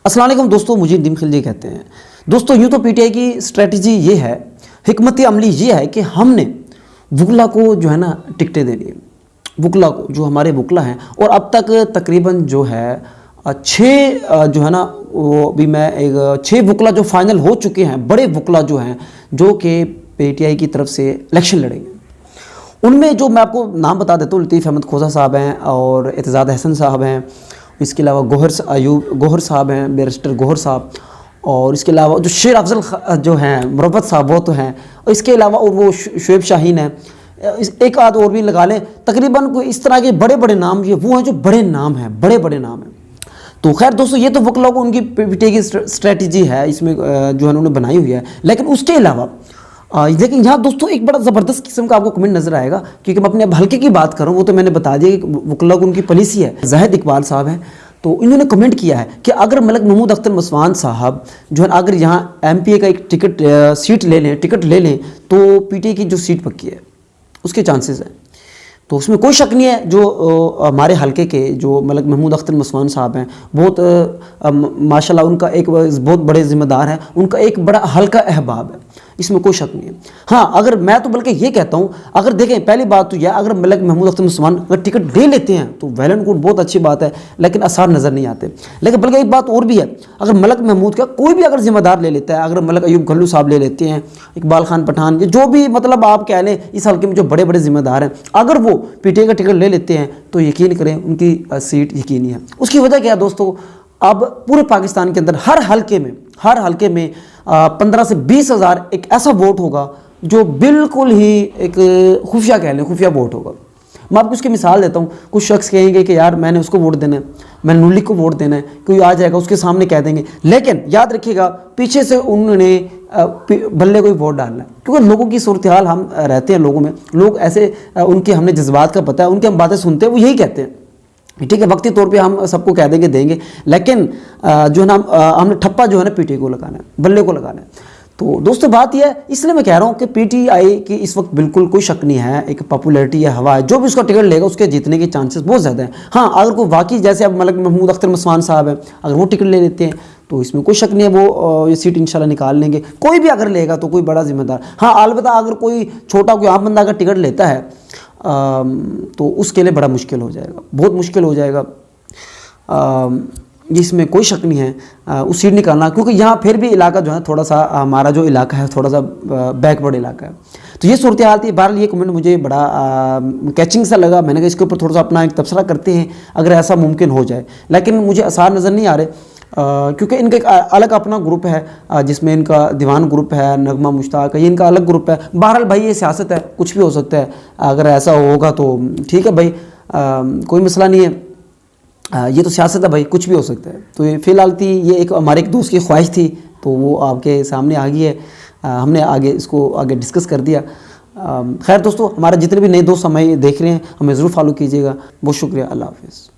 अस्सलाम वालेकुम दोस्तों, मुझे नीम खिलजी कहते हैं। दोस्तों यूँ तो पीटीआई की स्ट्रेटजी ये है, हिकमत अमली ये है कि हमने वकला को जो है ना टिकटें देनी है, वकला को, जो हमारे वकला हैं। और अब तक तकरीबन जो है 6 जो है ना वो भी मैं एक 6 वकला जो फाइनल हो चुके हैं, बड़े वकला जो हैं जो कि पीटीआई की तरफ से इलेक्शन लड़ेंगे। उनमें जो मैं आपको नाम बता देता हूँ, लतीफ़ अहमद खोजा साहब हैं और एतजाद हसन साहब हैं, इसके अलावा गौहर साहब हैं, बैरिस्टर गौहर साहब, और इसके अलावा जो शेर अफजल जो हैं मुरब्बत साहब वो तो हैं, और इसके अलावा और वो शुएब शाहीन है, एक आध और भी लगा लें। तकरीबन कोई इस तरह के बड़े बड़े नाम ये वो हैं जो बड़े नाम हैं, बड़े बड़े नाम हैं। तो खैर दोस्तों, ये तो वकला को उनकी पीटीआई की स्ट्रेटजी है, इसमें जो है उन्होंने बनाई हुई है। लेकिन उसके अलावा लेकिन यहाँ दोस्तों एक बड़ा ज़बरदस्त किस्म का आपको कमेंट नज़र आएगा, क्योंकि मैं अपने हल्के की बात करूँ, वो तो मैंने बता दिया कि वकला को उनकी पॉलिसी है। ज़ाहिद इकबाल साहब हैं, तो इन्होंने कमेंट किया है कि अगर मलिक महमूद अख्तर मसवान साहब जो है अगर यहाँ एमपीए का एक टिकट ले लें तो पीटीआई की जो सीट पक्की है उसके चांसेस हैं। तो उसमें कोई शक नहीं है, जो हमारे हलके के जो मलिक महमूद अख्तर मसवान साहब हैं, बहुत माशाल्लाह उनका एक बहुत बड़े ज़िम्मेदार हैं, उनका एक बड़ा हल्का अहबाब है, इसमें कोई शक नहीं है। हाँ, अगर मैं तो बल्कि ये कहता हूँ, अगर देखें पहली बात तो यह, अगर मलिक महमूद अख्तर मसवान अगर टिकट ले लेते हैं तो वेल एंड गुड, बहुत अच्छी बात है, लेकिन आसार नज़र नहीं आते। लेकिन बल्कि एक बात और भी है, अगर मलिक महमूद का कोई भी अगर ज़िम्मेदार ले लेता है, अगर मलिक अयूब गल्लू साहब ले लेते हैं, इकबाल खान पठान, जो भी मतलब आप कह लें इस हल्के में जो बड़े बड़े ज़िम्मेदार हैं, अगर वो पीटीआई का टिकट ले लेते हैं तो यकीन करें उनकी सीट यकीनी है। उसकी वजह क्या है दोस्तों, अब पूरे पाकिस्तान के अंदर हर हल्के में 15 से 20 हज़ार एक ऐसा वोट होगा जो बिल्कुल ही एक खुफिया कह लें, खुफिया वोट होगा। मैं आपको उसकी मिसाल देता हूँ। कुछ शख्स कहेंगे कि यार मैंने उसको वोट देना है, मैंने नून लीग को वोट देना है, कोई आ जाएगा उसके सामने कह देंगे, लेकिन याद रखिएगा पीछे से उन्होंने बल्ले को ही वोट डालना है, क्योंकि लोगों की सूरत हाल हम रहते हैं, लोगों में लोग ऐसे उनके हमने जज्बात का पता है, उनकी हम बातें सुनते हैं, वो यही कहते हैं, ठीक है, वक्ती तौर पे हम सबको कह देंगे, लेकिन जो है ना हमने ठप्पा जो है ना पीटीआई को लगाना है, बल्ले को लगाना है। तो दोस्तों बात यह है, इसलिए मैं कह रहा हूँ कि पीटीआई की इस वक्त बिल्कुल कोई शक नहीं है, एक पॉपुलैरिटी या हवा है, जो भी उसका टिकट लेगा उसके जीतने के चांसेस बहुत ज़्यादा हैं। हाँ, अगर कोई वाकई जैसे अब मलिक महमूद अख्तर मसवान साहब है, अगर वो टिकट ले लेते हैं तो इसमें कोई शक नहीं है, वो ये सीट इंशाल्लाह निकाल लेंगे। कोई भी अगर लेगा तो कोई बड़ा जिम्मेदार, हाँ अलबत्ता अगर कोई छोटा कोई आम बंदा अगर टिकट लेता है तो उसके लिए बड़ा मुश्किल हो जाएगा, बहुत मुश्किल हो जाएगा, इसमें कोई शक नहीं है उस सीट निकालना, क्योंकि यहाँ फिर भी इलाका जो है थोड़ा सा, हमारा जो इलाका है थोड़ा सा बैकवर्ड इलाका है। तो ये सूरत हाल थी। बहरहाल ये कमेंट मुझे बड़ा कैचिंग सा लगा, मैंने कहा इसके ऊपर थोड़ा सा अपना एक तबसरा करते हैं अगर ऐसा मुमकिन हो जाए, लेकिन मुझे आसार नज़र नहीं आ रहे, क्योंकि इनका एक अलग अपना ग्रुप है जिसमें इनका दीवान ग्रुप है, नगमा मुश्ताक है, ये इनका अलग ग्रुप है। बहरहाल भाई ये सियासत है, कुछ भी हो सकता है, अगर ऐसा होगा तो ठीक है भाई, कोई मसला नहीं है, ये तो सियासत है भाई, कुछ भी हो सकता है। तो ये फ़िलहाल थी, ये एक हमारे एक दोस्त की ख्वाहिश थी, तो वो आपके सामने आ गई है, हमने आगे इसको आगे डिस्कस कर दिया। खैर दोस्तों, हमारे जितने भी नए दोस्त हमें देख रहे हैं, हमें ज़रूर फॉलो कीजिएगा। बहुत शुक्रिया, अल्लाह हाफ़िज़।